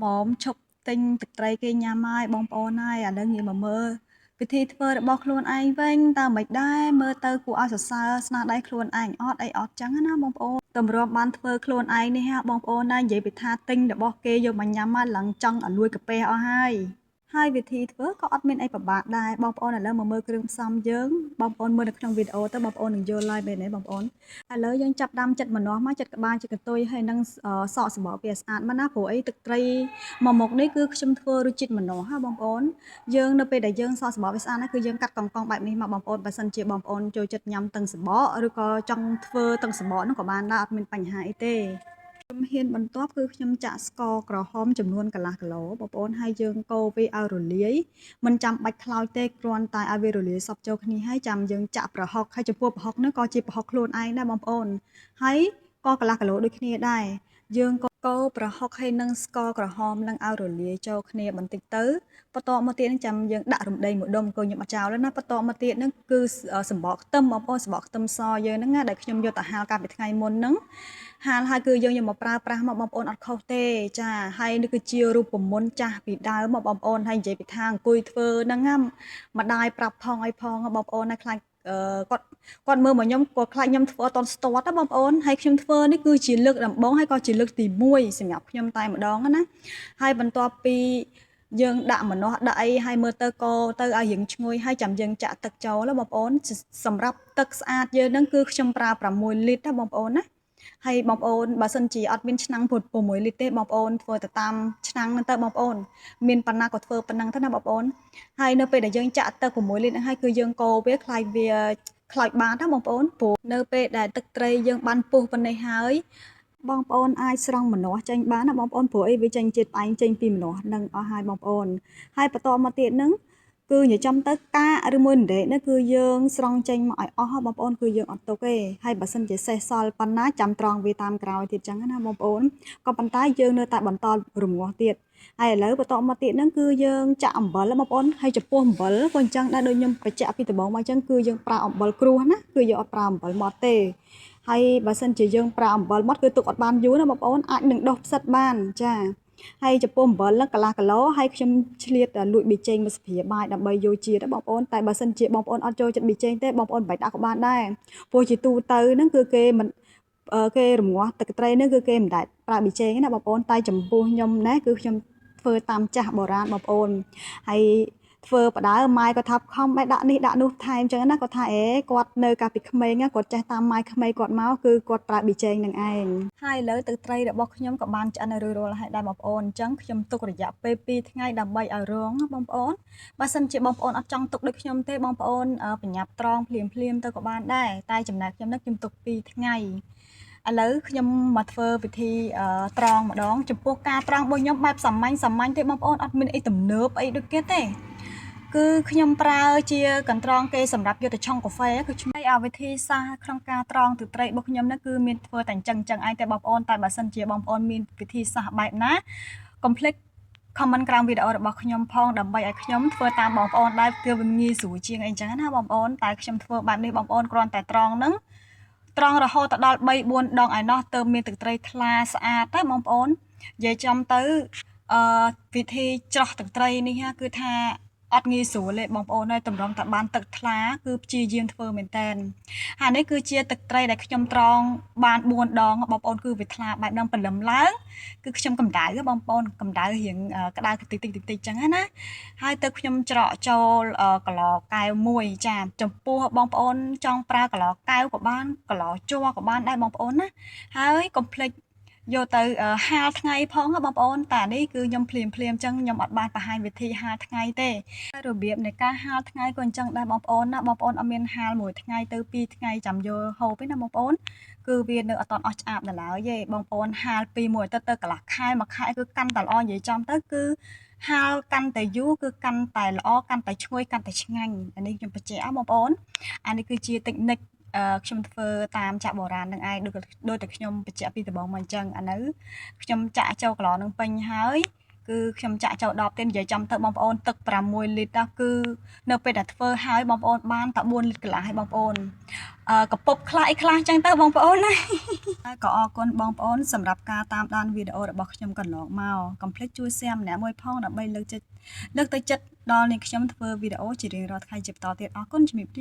ម៉មឈប់ទិញទឹកត្រីគេញ៉ាំហើយបងប្អូនហើយឥឡូវងាកមកមើលវិធីធ្វើរបស់ខ្លួនឯងវិញតើមិនដែរមើលទៅគួរឲ្យសរសើរស្នាដៃខ្លួនឯងអត់អីអត់ចឹងណាបងប្អូនតម្រាំបានធ្វើខ្លួនឯងនេះហ่าបងប្អូនណានិយាយពីថាទិញរបស់គេយកមកញ៉ាំមកឡើងចង់ឲ្យលួចកាពះអស់ហើយវិធីធ្វើក៏អត់មានអីពិបាកដែរបងប្អូនឥឡូវមកមើលគ្រឿងផ្សំយើងបងប្អូនមើលនៅក្នុងវីដេអូទៅបងប្អូននឹងយល់ហើយមែនទេបងប្អូនឥឡូវយើងចាប់ដាំចិត្តម្នាស់មកចិត្តក្បាលចិត្តកន្ទុយហើយនឹងសក់សំបកវាស្អាតមកណាព្រោះអីទឹកត្រីមួយមុខនេះគឺខ្ញុំធ្វើរសជាតិម្នាស់ហ่าបងប្អូនយើងនៅពេលដែលយើងសក់សំបកវាស្អាតណាគឺយើងកាត់កង់បែបនេះមកបងប្អូនបើសិនជាបងប្អូនចូលចិត្តញ៉ាំទាំងសំបកឬក៏ចង់ធ្វើទាំងសំបកនោះក៏បានដែរអត់មានបញ្ហាអីទេជំហានបន្ទាប់គឺខ្ញុំចាក់ស្ករក្រហមចំនួនកន្លះគីឡូបងប្អូនហើយយើងកូរវាឲ្យរលាយមិនចាំបាច់ខ្លោចទេគ្រាន់តែឲ្យវារលាយសព្វចូលគ្នាហើយចាំយើងចាក់ប្រហុកហើយចំពោះប្រហុកនេះក៏ជាប្រហុកខ្លួនឯងដែរបងប្អូនហើយក៏កន្លះគីឡូដូចគ្នាដែរយើងកូរប្រហុកហើយនឹងស្ករក្រហមនឹងឲ្យរលាយចូលគ្នាបន្តិចទៅបន្ទាប់មកទៀតនឹងចាំយើងដាក់រំដេងមួយដុំក៏ខ្ញុំអត់ចោលណាបន្ទាប់មកទៀតនឹងគឺសម្បកខ្ទឹមបងប្អូនសម្បកខ្ទឹមសយើងហ្នឹងណាដែលខ្ញុំយកទៅហាលកាលពីថ្ងៃមុនហ្នឹងហាលហើយគឺយើងយកមកប្រើប្រាស់មកបងប្អូនអត់ខុសទេចាហើយនេះគឺជារូបមន្តចាស់ពីដើមមកបងប្អូនហើយនិយាយពីថាអង្គុយធ្វើហ្នឹងណាម្ដាយប្រាប់ផងឲ្យផងបងប្អូនណាខ្លាចគាត់មើលមកខ្ញុំគាត់ខ្លាចខ្ញុំធ្វើអត់តន់ស្ទាត់ណាបងប្អូនហើយខ្ញុំធ្វើនេះគឺជាលើកដំបូងហើយក៏ជាលើកទី1សម្រាប់ខ្ញុំតែម្ដងណាហើយបន្ទាប់ពីយើងដាក់ម្នាស់ដាក់អីហើយមើលទៅក៏ទៅឲ្យរៀងឈ្ងុយហើយចាំយើងចាក់ទឹកចូលបងប្អូនសម្រាប់ទឹកស្អាតយើងហ្នឹងគឺខ្ញុំប្រើ6លីត្រណាបងប្អូនណាហើយបងប្អូនបើសិនជាអត់មានឆ្នាំងពុត6លីត្រទេបងប្អូនធ្វើទៅតាមឆ្នាំងហ្នឹងទៅបងប្អូនមានប៉ុណ្ណាក៏ធ្វើប៉ុណ្ណឹងទៅណាបងប្អូនហើយនៅពេលដែលយើងចាក់ទឹក6លីត្រហ្នឹងហើយគឺយើងកូរវាខ្លាយវាខ្លោចបានណាបងប្អូនព្រោះនៅពេលដែលទឹកត្រីយើងបានពុះប៉ុណ្ណេះហើយបងប្អូនអាចស្រង់ម្នាស់ចេញបានណាបងប្អូនព្រោះអីវាចេញជាតិផ្អែមចេញពីម្នាស់នឹងអស់ហើយបងប្អូនហើយបន្តមកទៀតហ្នឹងគឺញចំទៅកាឬមួយនរេកនេះគឺយើងស្រង់ចេញមកឲ្យអស់បងប្អូនគឺយើងអត់ទុកទេហើយបើសិនជាសេះសល់ប៉ុណ្ណាចាំត្រង់វាតាមក្រោយទៀតចឹងណាបងប្អូនក៏ប៉ុន្តែយើងនៅតែបន្តរងាស់ទៀតហើយឥឡូវបន្តមកទៀតហ្នឹងគឺយើងចាក់អំបិលបងប្អូនហើយចំពោះអំបិលក៏អញ្ចឹងដែរដូចខ្ញុំបញ្ជាក់ពីដំបូងមកអញ្ចឹងគឺយើងប្រើអំបិលគ្រួសណាគឺយើងអត់ប្រើអំបិលម៉ត់ទេហើយបើសិនជាយើងប្រើអំបិលម៉ត់គឺទុកអត់បានយូរណាបងប្អូនអាចនឹងដុះផ្សិតបានចាហើយចំពោះអំបិលកន្លះគីឡូហើយខ្ញុំឆ្លៀតលួចប៊ីចេងមកស្ព្រាបាយដើម្បីយកជាតិបងប្អូនតែបើសិនជាបងប្អូនអត់ចូលចិត្តប៊ីចេងទេបងប្អូនមិនបាច់ដាក់ក៏បានដែរព្រោះជាទូទៅហ្នឹងគឺគេមិនគេរងាស់ទឹកត្រីនេះគឺគេមិនដាច់ប្រើប៊ីចេងណាបងប្អូនតែចំពោះខ្ញុំណាគឺខ្ញុំធ្វើតាមចាស់បុរាណបងប្អូនហើយធ្វើបដៅម៉ែគាត់ថាខំបែរដាក់នេះដាក់នោះថែមចឹងណាគាត់ថាគាត់នៅកាលពីក្មេងគាត់ចេះតាមម៉ែក្មេងគាត់មកគឺគាត់ប្រើប៊ីចេងនឹងឯងហើយឥឡូវទឹកត្រីរបស់ខ្ញុំក៏បានឆ្អិនរួចរាល់ហើយដែរបងប្អូនអញ្ចឹងខ្ញុំទុករយៈពេល2ថ្ងៃដើម្បីឲ្យរងបងប្អូនបើសិនជាបងប្អូនអត់ចង់ទុកដូចខ្ញុំទេបងប្អូនប្រញាប់ត្រងភ្លាមទៅក៏បានដែរតែចំណែកខ្ញុំនេះខ្ញុំទុក2ថ្ងៃឥឡូវខ្ញុំមកធ្វើវិធីត្រងម្ដងចំពោះការត្រងរបស់ខ្ញុំបែបសាមញ្ញទេបងប្អូនអត់មានអីទំនើបអីដូចគេទេគឺខ្ញុំប្រើជាកន្ត្រងគេសម្រាប់យកទៅឆុងកាហ្វេគឺខ្ញុំឲ្យវិធីសាស្ត្រក្នុងការត្រងទឹកត្រីរបស់ខ្ញុំនេះគឺមានធ្វើតែអញ្ចឹងឯងតែបងប្អូនតែបើសិនជាបងប្អូនមានវិធីសាស្ត្របែបណាកុំភ្លេច comment ក្រោមវីដេអូរបស់ខ្ញុំផងដើម្បីឲ្យខ្ញុំធ្វើតាមបងប្អូនដែរគឺវាងាយស្រួលជាងអីចឹងណាបងប្អូនតែខ្ញុំធ្វើបែបនេះបងប្អូនគ្រាន់តែត្រងហ្នឹងត្រង់រហូតដល់3-4ដងឯណោះទើបមានទឹកត្រីថ្លាស្អាតតែបងប្អូននិយាយចំទៅវិធីច្រោះទឹកត្រីនេះគឺថាអត់ងាយស្រួលទេបងប្អូនហើយតម្រុំតែបានទឹកថ្លាគឺព្យាយាមធ្វើមែនតែនហើយនេះគឺជាទឹកត្រីដែលខ្ញុំត្រងបាន4ដងបងប្អូនគឺវាថ្លាបែបហ្នឹងព្រលឹមឡើងគឺខ្ញុំកម្ដៅបងប្អូនកម្ដៅរៀងក្ដៅតិចចឹងណាហើយទៅខ្ញុំច្រកចូលកន្លកែវមួយចាចំពោះបងប្អូនចង់ប្រើកន្លកែវក៏បានកន្លជ័រក៏បានដែរបងប្អូនណាហើយកុំភ្លេចយកទៅហាលថ្ងៃផងបងប្អូនតែនេះគឺខ្ញុំភ្លាមចឹងខ្ញុំអត់បានបង្ហាញវិធីហាលថ្ងៃទេរបៀបនៃការហាលថ្ងៃក៏អញ្ចឹងដែរបងប្អូនណាបងប្អូនអត់មានហាល1ថ្ងៃទៅ2ថ្ងៃចាំយកហូបទេណាបងប្អូនគឺវានៅអត់តអស់ឆ្អាបដល់ឡើយទេបងប្អូនហាលពី1អាទិត្យទៅកន្លះខែ1ខែគឺកាន់តែល្អនិយាយចំទៅគឺហាលកាន់តែយូរគឺកាន់តែល្អកាន់តែឈ្ងុយកាន់តែឆ្ងាញ់អានេះខ្ញុំបញ្ជាក់បងប្អូនអានេះគឺជាតិចនិចខ្ញុំធ្វើតាមចាក់បុរាណនឹងឯងដូចតែខ្ញុំបញ្ជាក់ពីដំបូងមកអញ្ចឹងអានៅខ្ញុំចាក់ចូលកន្លងនឹងពេញហើយគ គឺខ្ញុំចាក់ចូល10ទៀតនិយាយចំទៅបងប្អូនទឹក6លីត្រគឺនៅពេលដែលធ្វើហើយបងប្អូនបានតែ4លីត្រកន្លះហើយបងប្អូនកពុបខ្លះអីខ្លះចឹងទៅបងប្អូនណាហើយក៏អរគុណបងប្អូនសម្រាប់ការតាមដានវីដេអូរបស់ខ្ញុំកន្លងមកកុំភ្លេចជួយ share ម្នាក់មួយផងដើម្បីលើកទឹកចិត្តដល់អ្នកខ្ញុំធ្វើវីដេអូជារៀងរាល់ថ្ងៃជាបន្តទៀតអរគុណជំរាបលា